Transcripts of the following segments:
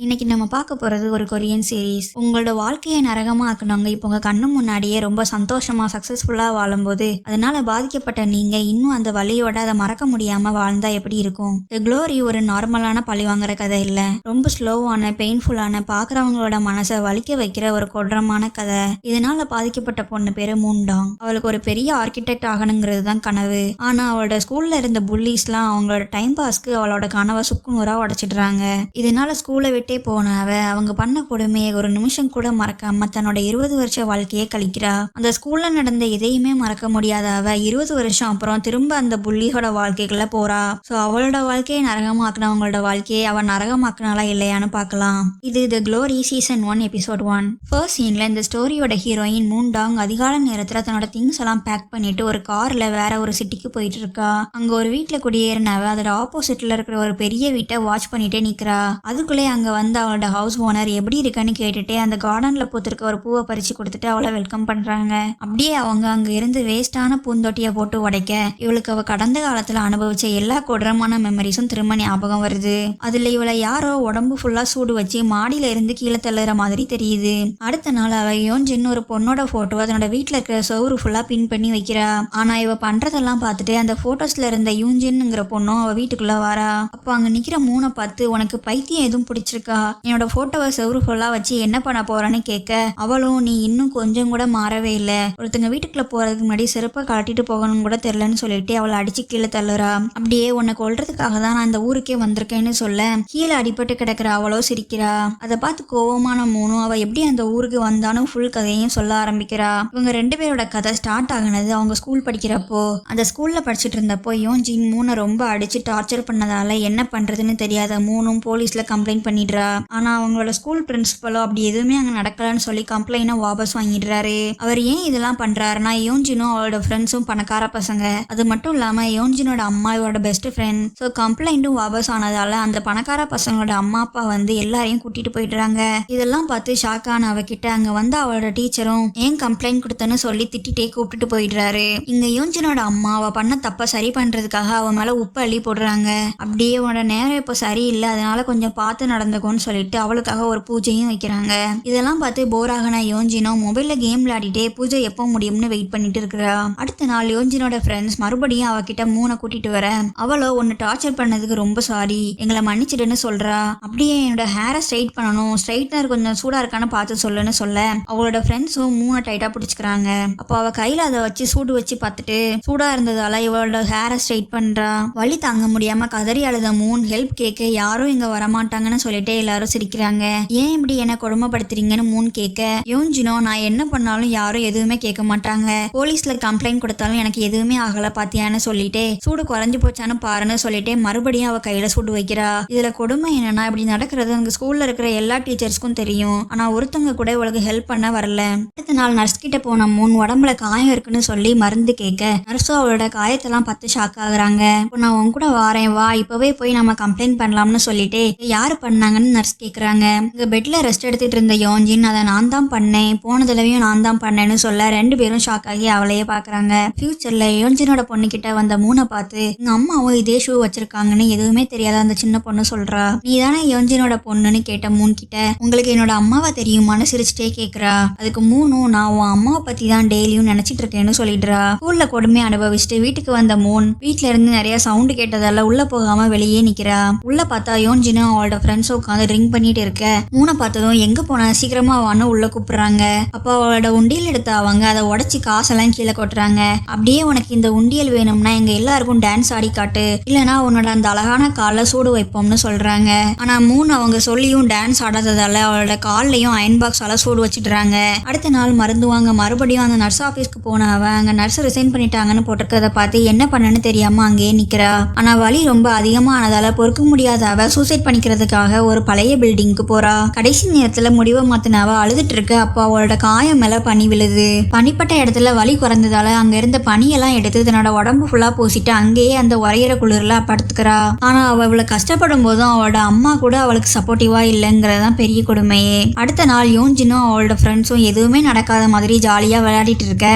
இன்னைக்கு நம்ம பார்க்க போகிறது ஒரு கொரியன் சீரீஸ். உங்களோட வாழ்க்கையை நரகமாக ஆக்குனவங்க இப்போ உங்கள் கண்ணு முன்னாடியே ரொம்ப சந்தோஷமாக சக்ஸஸ்ஃபுல்லாக வாழும்போது அதனால் பாதிக்கப்பட்ட நீங்கள் இன்னும் அந்த வலியோட அதை மறக்க முடியாமல் வாழ்ந்தா எப்படி இருக்கும்? தி க்ளோரி ஒரு நார்மலான பழி வாங்குற கதை இல்லை, ரொம்ப ஸ்லோவான பெயின்ஃபுல்லான பார்க்குறவங்களோட மனசை வலிக்க வைக்கிற ஒரு கொடூரமான கதை. இதனால் பாதிக்கப்பட்ட பொண்ணு பேர் மூன்டாங். அவளுக்கு ஒரு பெரிய ஆர்கிடெக்ட் ஆகணுங்கிறது தான் கனவு. ஆனால் அவளோட ஸ்கூலில் இருந்த புல்லிஸ்லாம் அவங்களோட டைம் பாஸ்க்கு அவளோட கனவை சுக்குநூறாக உடைச்சிடுறாங்க. இதனால ஸ்கூலை விட்டே போன அவங்க பண்ண கொடுமையை ஒரு நிமிஷம் கூட மறக்காம தன்னோட 20 வருஷ வாழ்க்கையை கழிக்கிறா. அந்த ஸ்கூல்ல நடந்த எதையுமே மறக்க முடியாத 20 வருஷம் அப்புறம் திரும்ப அந்த புள்ளியோட வாழ்க்கைக்குள்ள போறா. சோ அவளோட வாழ்க்கையை நரகமாக்குனவங்களோட வாழ்க்கையை அவ நரகமாக்குனாலா இல்லையான்னு பார்க்கலாம். இது தி க்ளோரி சீசன் 1 எபிசோட் 1. ஃபர்ஸ்ட் சீன்ல இந்த ஸ்டோரியோட ஹீரோயின் மூன்டாங் அதிகாலை நேரத்துல தன்னோட திங்ஸ் எல்லாம் பேக் பண்ணிட்டு ஒரு கார்ல வேற ஒரு சிட்டிக்கு போயிட்டு இருக்கா. அங்க ஒரு வீட்டுல குடியேறினவ அதோட ஆப்போசிட்ல இருக்கிற ஒரு பெரிய வீட்டை வாட்ச் பண்ணிட்டே நிக்கிறா. அதுக்குள்ளே அங்க வந்து அவளோட ஹவுஸ் ஓனர் எப்படி இருக்கான்னு கேட்டுட்டு அந்த கார்டன்ல பூத்திருக்க ஒரு பூவை பறிச்சு கொடுத்துட்டு அவளை வெல்கம் பண்றாங்க. அப்படியே அவங்க அங்க இருந்து வேஸ்டான பூந்தொட்டியை போட்டு உடைக்க இவளுக்கு அவ கடந்த காலத்துல அனுபவிச்ச எல்லா கொடூரமான மெமரிஸும் திரும்ப ஞாபகம் வருது. அதுல இவளை யாரோ உடம்பு ஃபுல்லா சூடு வச்சு மாடியில இருந்து கீழே தள்ளுற மாதிரி தெரியுது. அடுத்த நாள் அவ யோன்ஜின் ஒரு பொண்ணோட போட்டோ அதனோட வீட்டுல இருக்கிற சவுறு ஃபுல்லா பின் பண்ணி வைக்கிறா. ஆனா இவ பண்றதெல்லாம் பார்த்துட்டு அந்த போட்டோஸ்ல இருந்த யூன்ஜின்ங்கிற பொண்ணும் அவ வீட்டுக்குள்ள வரா. அப்ப அங்க நிக்கிற மூணை பார்த்து உனக்கு பைத்தியம் எதுவும் பிடிச்சிருக்கா, என்னோட போட்டோவை செவரு ஃபுல்லா வச்சு என்ன பண்ண போறான்னு கேட்க அவளும் நீ இன்னும் கொஞ்சம் கூட மாறவே இல்லை, ஒருத்தங்க வீட்டுக்குள்ள போறதுக்கு முன்னாடி செருப்பை கழட்டிட்டு போகணும் கூட தெரியலன்னு சொல்லிட்டு அவளை அடிச்சு கீழே தள்ளுறா. அப்படியே உன்னை கொல்றதுக்காக தான் நான் இந்த ஊருக்கே வந்திருக்கேன்னு சொல்ல கீழே அடிபட்டு கிடக்குற அவளோ சிரிக்கிறா. அதை பார்த்து கோவமான மூணும் அவ எப்படி அந்த ஊருக்கு வந்தாலும் ஃபுல் கதையும் சொல்ல ஆரம்பிக்கிறா. இவங்க ரெண்டு பேரோட கதை ஸ்டார்ட் ஆகினது அவங்க ஸ்கூல் படிக்கிறப்போ. அந்த ஸ்கூல்ல படிச்சுட்டு இருந்தப்போ யோன்ஜின் மூணை ரொம்ப அடிச்சு டார்ச்சர் பண்ணதால என்ன பண்றதுன்னு தெரியாத மூணும் போலீஸ்ல கம்ப்ளைண்ட் பண்ணிடுறா. ஆனா அவங்களோட ஸ்கூல் பிரின்சிபலோ அப்படி எதுவுமே அங்க நடக்கலன்னு சொல்லி கம்ப்ளைண்ட்டை வாபஸ் வாங்கிடுறாரு. அவர் ஏன் இதெல்லாம் பண்றாருன்னா யோன்ஜினும் அவளோட ஃப்ரெண்ட்ஸும் பணக்கார பசங்க, அது மட்டும் இல்லாம யோன்ஜினோட அம்மா இவரோட பெஸ்ட் ஃப்ரெண்ட். ஸோ கம்ப்ளைண்ட்டும் வாபஸ் ஆனதால அந்த பணக்கார பசங்களோட அம்மா அப்பா வந்து எல்லாரையும் கூட்டிட்டு போயிடுறாங்க. இதெல்லாம் பார்த்து ஷாக் ஆன அவகிட்ட அங்க வந்து அவளோட டீச்சரும் ஏன் கம்ப்ளைண்ட் கொடுத்தன்னு சொல்லி திட்டிட்டே கூப்பிட்டுட்டு போயிடுறாரு. இங்க யோன்ஜினோட அம்மா அவ பண்ண தப்ப சரி பண்றதுக்காக அவ மேல உப்பு அள்ளி போடுறாங்க. அப்படியே உன்னோட நேரம் இப்போ சரியில்லை, அதனால கொஞ்சம் பார்த்து நடந்துக்கோன்னு சொல்லிட்டு அவளுக்காக ஒரு பூஜையும் வைக்கிறாங்க. இதெல்லாம் பார்த்து போர் ஆகின யோன்ஜினோ மொபைல்ல கேம் விளையாடிட்டே பூஜை எப்போ முடியும்னு வெயிட் பண்ணிட்டு இருக்கிறா. அடுத்த நாள் யோன்ஜினோட ஃப்ரெண்ட்ஸ் மறுபடியும் அவகிட்ட மூணை கூட்டிட்டு வர அவளோ உன்னை டார்ச்சர் பண்ணதுக்கு ரொம்ப சாரி, எங்களை மன்னிச்சிடுன்னு சொல்றா. அப்படியே என்னோட ஹேரை ஸ்ட்ரைட் பண்ணணும், ஸ்ட்ரைட்னர் கொஞ்சம் சூடா இருக்கான்னு பார்த்து சொல்லுன்னு சொல்ல அவளோட ஃப்ரெண்ட்ஸும் மூணை டைட்டா பிடிச்சிக்கிறாங்க. அப்போ அவ கையில அதை வச்சு சூடு வச்சு பார்த்துட்டு சூடா இருந்ததால இவளோட ஹேரை ஸ்ட்ரைட் பண்றா. வலி தாங்க முடியாம கதறி அழுத மூன் ஹெல்ப் கேட்க யாரும் இங்க வரமாட்டாங்கன்னு சொல்லிட்டு எல்லாரும் சிரிக்கிறாங்க. ஏன் இப்படி என்ன கொடுமைப்படுத்துறீங்கன்னு மூன் கேட்க யோன்ஜினோ நான் என்ன பண்ணாலும் யாரும் எதுவுமே கேட்க மாட்டாங்க, போலீஸ்ல கம்ப்ளைண்ட் கொடுத்தாலும் எனக்கு எதுவுமே ஆகல பாத்தியான்னு சொல்லிட்டு சூடு குறைஞ்சு போச்சான்னு பாருன்னு சொல்லிட்டு மறுபடியும் அவ கையில சூடு வைக்கிறா. இதுல கொடுமை என்னன்னா இப்படி நடக்கிறது அங்க ஸ்கூல்ல இருக்கிற எல்லா டீச்சர்ஸ்க்கும் தெரியும், ஆனா ஒருத்தவங்க கூட இவளுக்கு ஹெல்ப் பண்ண வரல. அடுத்த நாள் நர்ஸ் கிட்ட போன மூன் உடம்புல காயம் இருக்குன்னு சொல்லி மருந்து கேட்க நர்ஸும் அவளோட காயத்தெல்லாம் பார்த்து ஷாக் ஆகுறாங்க. நான் உன் கூட வாரேன் வா, இப்பவே போய் நம்ம கம்ப்ளைண்ட் பண்ணலாம்னு சொல்லிட்டு யாரு பண்ணாங்கன்னு நர்ஸ் கேக்குறாங்க. இங்க பெட்ல ரெஸ்ட் எடுத்துட்டு இருந்த யோன்ஜின் அதை நான் தான் பண்ணேன், போன தடவையும் நான் தான் பண்ணேன்னு சொல்ல ரெண்டு பேரும் ஷாக் ஆகி அவளையே பாக்குறாங்க. ஃபியூச்சர்ல யோன்ஜினோட பொண்ணு கிட்ட வந்த மூணை பார்த்து எங்க அம்மாவும் இதே ஷூ வச்சிருக்காங்கன்னு எதுவுமே தெரியாத அந்த சின்ன பொண்ணு சொல்றா. நீ தானே யோன்ஜினோட பொண்ணுன்னு கேட்ட மூன் கிட்ட உங்களுக்கு என்னோட அம்மாவை தெரியுமான்னு சிரிச்சுட்டே கேக்குறா. அதுக்கு மூணும் நான் உன் அம்மாவை பத்தி தான் டெய்லியும் நினைச்சிட்டு இருக்கேன்னு சொல்லிடுறா. ஸ்கூல்ல கொடுமையை அனுபவிச்சுட்டு வீட்டுக்கு வந்த மூன் வீட்டுல இருந்து நிறைய சவுண்டு கேட்டதால உள்ள போகாம வெளியே நிக்கிறா. உள்ள பார்த்தா யோன்ஜினும் அவளோட ஃப்ரெண்ட்ஸும் உட்காந்து ட்ரிங்க் பண்ணிட்டு இருக்க மூணை பார்த்ததும் எங்க போனா சீக்கிரமா வான்னு உள்ள கூப்பிடுறாங்க. அப்போ அவளோட உண்டியல் எடுத்த அவங்க அதை உடச்சி காசெல்லாம் கீழே கொட்டுறாங்க. அப்படியே உனக்கு இந்த உண்டியல் வேணும்னா எங்க எல்லாருக்கும் டான்ஸ் ஆடி காட்டு, இல்லைன்னா உன்னோட அந்த அழகான கால சூடு வைப்போம்னு சொல்றாங்க. ஆனா மூணு அவங்க சொல்லியும் டான்ஸ் ஆடாததால அவளோட கால்லையும் அயன் பாக்ஸால சூடு வச்சிடுறாங்க. அடுத்த நாள் மருந்து வாங்க மறுபடியும் அந்த நர்ஸ் ஆபீஸ்க்கு போன அங்க நர்ஸ் ரிசைன் பண்ணிட்டாங்கன்னு போட்டிருக்கதை பார்த்து என்ன பண்ணன்னு தெரியாம அங்கேயே நிக்கிறா. ஆனா வலி ரொம்ப அதிகமா ஆனதால பொறுக்க முடியாத அவ சூசைட் பண்ணிக்கிறதுக்காக ஒரு பழைய பில்டிங்க்கு போறா. கடைசி நேரத்துல முடிவை மாத்தின அவ அழுதுட்டு இருக்க. அப்போ அவளோட காயம் மேல பனி விழுது. பனிப்பட்ட இடத்துல வலி குறைந்ததால அங்க இருந்த பனியெல்லாம் எடுத்து தன்னோட உடம்பு ஃபுல்லா பூசிட்டு அங்கேயே அந்த உரையிற குளிர்ல படுத்துக்கிறா. ஆனா அவ இவ்வளவு கஷ்டப்படும் போதும் அவளோட அம்மா கூட அவளுக்கு சப்போர்ட்டிவா இல்லைங்கிறதான் பெரிய கொடுமையே. அடுத்த நாள் யோன்ஜினும் அவளோட ஃப்ரெண்ட்ஸும் எதுவுமே நடக்காத மாதிரி ஜாலியா விளையாடிட்டு இருக்க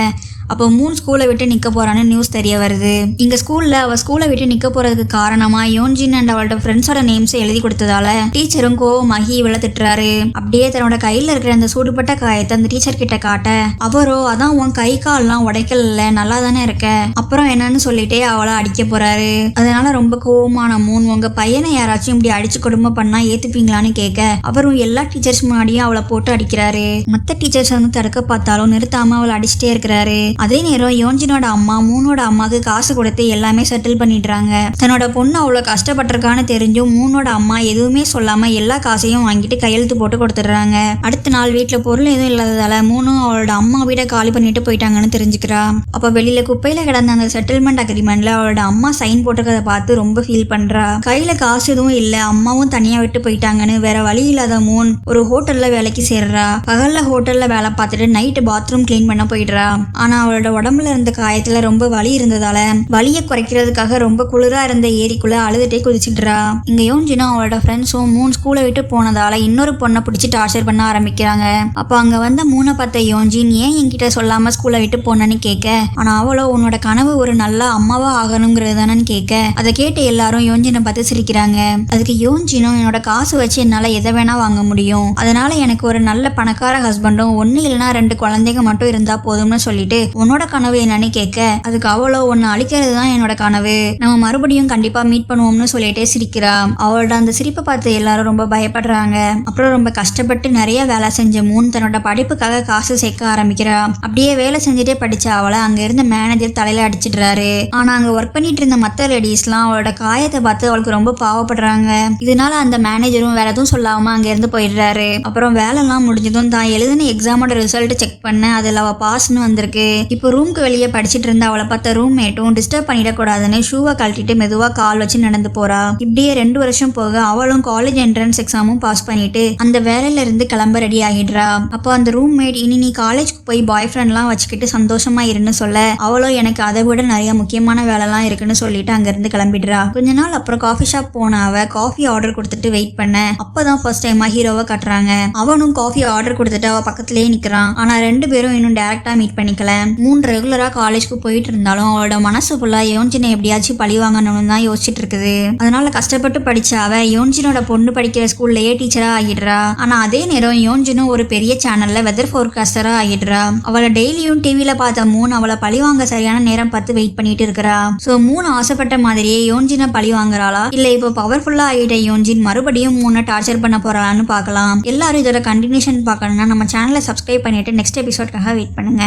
அப்போ மூன் ஸ்கூலை விட்டு நிக்க போறான்னு நியூஸ் தெரிய வருது. இங்க ஸ்கூல்ல அவ ஸ்கூலை விட்டு நிக்க போறதுக்கு காரணமா யோன்ஜின் அண்ட் அவளோட ஃப்ரெண்ட்ஸோட நேம்ஸ் எழுதி கொடுத்ததால டீச்சரும் கோவமாகி இவளை திட்டுறாரு. அப்படியே தன்னோட கையில இருக்கிற அந்த சூடுபட்ட காயத்தை அந்த டீச்சர் கிட்ட காட்ட அவரோ அதான் உன் கை கால்லாம் உடைக்கல, நல்லா தானே இருக்க, அப்புறம் என்னன்னு சொல்லிட்டே அவளை அடிக்க போறாரு. அதனால ரொம்ப கோவமான மூன் உங்க பையனை யாராச்சும் இப்படி அடிச்சு கொடுமை பண்ணா ஏத்துப்பீங்களான்னு கேட்க அவரும் எல்லா டீச்சர்ஸ் முன்னாடியும் அவளை போட்டு அடிக்கிறாரு. மத்த டீச்சர்ஸ் வந்து தடுக்க பார்த்தாலும் நிறுத்தாம அவளை அடிச்சுட்டே இருக்கிறாரு. அதே நேரம் யோன்ஜினோட அம்மா மூனோட அம்மாவுக்கு காசு கொடுத்து எல்லாமே செட்டில் பண்ணிடுறாங்க. தன்னோட பொண்ணு அவ்வளவு கஷ்டப்பட்டிருக்கான்னு தெரிஞ்சும் மூனோட அம்மா எதுவுமே சொல்லாம எல்லா காசையும் வாங்கிட்டு கையெழுத்து போட்டு கொடுத்துடுறாங்க. அடுத்த நாள் வீட்டுல பொருள் எதுவும் இல்லாததால மூணும் அவளோட அம்மா வீட காலி பண்ணிட்டு போயிட்டாங்கன்னு தெரிஞ்சுக்கிறா. அப்ப வெளியில குப்பையில கிடந்த அந்த செட்டில்மெண்ட் அக்ரிமெண்ட்ல அவளோட அம்மா சைன் போட்டிருக்கதை பார்த்து ரொம்ப ஃபீல் பண்றா. கையில காசு எதுவும் இல்ல, அம்மாவும் தனியா விட்டு போயிட்டாங்கன்னு வேற வழி இல்லாத மூன் ஒரு ஹோட்டல்ல வேலைக்கு சேர்றா. பகல்ல ஹோட்டல்ல வேலை பார்த்துட்டு நைட்டு பாத்ரூம் கிளீன் பண்ண போயிடுறா. ஆனா அவளோட உடம்புல இருந்த காயத்துல ரொம்ப வலி இருந்ததால வலியை குறைக்கிறதுக்காக ரொம்ப குளிரா இருந்த ஏரிக்குள்ள அழுதுட்டே குதிச்சிடுறா. இங்க யோன்ஜினும் அவளோட ஃப்ரெண்ட்ஸும் மூன் ஸ்கூலை விட்டு போனதால இன்னொரு பொண்ணை பிடிச்சி டார்ச்சர் பண்ண ஆரம்பிக்கிறாங்க. அப்ப அங்க வந்த மூனை பார்த்த யோன்ஜின் ஏன் என்கிட்ட சொல்லாம ஸ்கூலை விட்டு போனேன்னு கேட்க, ஆனா அவளோ உன்னோட கனவு ஒரு நல்ல அம்மாவா ஆகணுங்கிறது தானேன்னு கேட்க அதை கேட்டு எல்லாரும் யோன்ஜினை பார்த்து சிரிக்கிறாங்க. அதுக்கு யோன்ஜினும் என்னோட காசு வச்சு என்னால எதை வேணா வாங்க முடியும், அதனால எனக்கு ஒரு நல்ல பணக்கார ஹஸ்பண்டும் ஒன்னு இல்லைன்னா 2 குழந்தைங்க மட்டும் இருந்தா போதும்னு சொல்லிட்டு உன்னோட கனவு என்னன்னு கேட்க அதுக்கு அவளோ ஒன்னு அழிக்கிறது தான் என்னோட கனவு, நம்ம மறுபடியும் கண்டிப்பா மீட் பண்ணுவோம்னு சொல்லிட்டே சிரிக்கிறா. அவளோட அந்த சிரிப்பை பார்த்து எல்லாரும் ரொம்ப பயப்படுறாங்க. அப்புறம் ரொம்ப கஷ்டப்பட்டு நிறைய வேலை செஞ்ச மூன் தன்னோட படிப்புக்காக காசு சேர்க்க ஆரம்பிக்கிறா. அப்படியே வேலை செஞ்சுட்டே படிச்ச அவளை அங்க இருந்த மேனேஜர் தலையில அடிச்சிடுறாரு. ஆனா அங்க ஒர்க் பண்ணிட்டு இருந்த மத்த லேடிஸ்லாம் அவளோட காயத்தை பார்த்து அவளுக்கு ரொம்ப பாவப்படுறாங்க. இதனால அந்த மேனேஜரும் வேற எதுவும் சொல்லாம அங்க இருந்து போயிடுறாரு. அப்புறம் வேலை எல்லாம் முடிஞ்சதும் தான் எழுதின எக்ஸாமோட ரிசல்ட் செக் பண்ண அதுல அவ பாஸ்னு வந்திருக்கு. இப்போ ரூம்க்கு வெளியே படிச்சிட்டு இருந்த அவளை பார்த்த ரூம்மேட்டும் டிஸ்டர்ப் பண்ணிடக்கூடாதுன்னு ஷூவை கழட்டிட்டு மெதுவா கால் வச்சு நடந்து போறா. இப்படியே 2 வருஷம் போக அவளும் காலேஜ் என்ட்ரன்ஸ் எக்ஸாமும் பாஸ் பண்ணிட்டு அந்த வேலையில இருந்து கிளம்ப ரெடி ஆகிடுறா. அப்போ அந்த ரூம்மேட் இனி நீ காலேஜ்க்கு போய் பாய் ஃப்ரெண்ட்லாம் வச்சுக்கிட்டு சந்தோஷமா இருன்னு சொல்ல அவளோ எனக்கு அதை விட நிறைய முக்கியமான வேலைலாம் இருக்குன்னு சொல்லிட்டு அங்க இருந்து கிளம்பிடுறா. கொஞ்ச நாள் அப்புறம் காஃபி ஷாப் போன அவ காஃபி ஆர்டர் கொடுத்துட்டு வெயிட் பண்ண அப்பதான் ஃபர்ஸ்ட் டைமா ஹீரோவை காட்டுறாங்க. அவனும் காஃபி ஆர்டர் கொடுத்துட்டு அவ பக்கத்திலேயே நிக்கிறான். ஆனா 2 பேரும் இன்னும் டைரக்டா மீட் பண்ணிக்கல. மூன் ரெகுலரா காலேஜ்க்கு போயிட்டு இருந்தாலும் அவளோட மனசு ஃபுல்லா யோன்ஜினை எப்படியாச்சும் பழி வாங்கணும்னு தான் யோசிச்சுட்டு இருக்குது. அதனால கஷ்டப்பட்டு படிச்ச அவ யோன்ஜினோட பொண்ணு படிக்கிற ஸ்கூல்லயே டீச்சரா ஆகிடுறா. ஆனா அதே நேரம் யோன்ஜினும் ஒரு பெரிய சேனல்ல வெதர் ஃபோர்காஸ்டரா ஆகிடுறா. அவளை டெய்லியும் டிவில பார்த்த மூன் அவளை பழி வாங்க சரியான நேரம் பார்த்து வெயிட் பண்ணிட்டு இருக்கிறா. சோ மூன் ஆசைப்பட்ட மாதிரியே யோன்ஜினை பழி வாங்குறாளா இல்ல இப்போ பவர்ஃபுல்லா ஆகிட்ட யோன்ஜின் மறுபடியும் மூனை டார்ச்சர் பண்ண போறாளான்னு பார்க்கலாம். எல்லாரும் இதோட கண்டினியூஷன் பார்க்கணும்னா நம்ம சேனலை சப்ஸ்கிரைப் பண்ணிட்டு நெக்ஸ்ட் எபிசோட்காக வெயிட் பண்ணுங்க.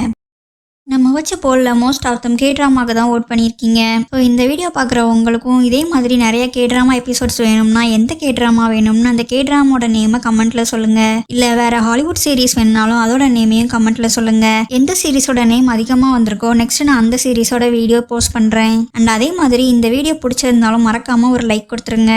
நம்ம வச்ச போல்ல மோஸ்ட் ஆஃப் தம் கேட்ராமாக்கு தான் ஓட் பண்ணியிருக்கீங்க. ஸோ இந்த வீடியோ பார்க்குற உங்களுக்கும் இதே மாதிரி நிறைய கேட்ராமா எபிசோட்ஸ் வேணும்னா எந்த கேட்ராமா வேணும்னு அந்த கேட்ராமோட நேமை கமெண்ட்ல சொல்லுங்க. இல்லை வேற ஹாலிவுட் சீரிஸ் வேணுனாலும் அதோட நேமையும் கமெண்ட்ல சொல்லுங்க. எந்த சீரிஸோட நேம் அதிகமாக வந்திருக்கோ நெக்ஸ்ட் நான் அந்த சீரிஸோட வீடியோ போஸ்ட் பண்ணுறேன். அண்ட் அதே மாதிரி இந்த வீடியோ பிடிச்சிருந்தாலும் மறக்காம ஒரு லைக் கொடுத்துருங்க.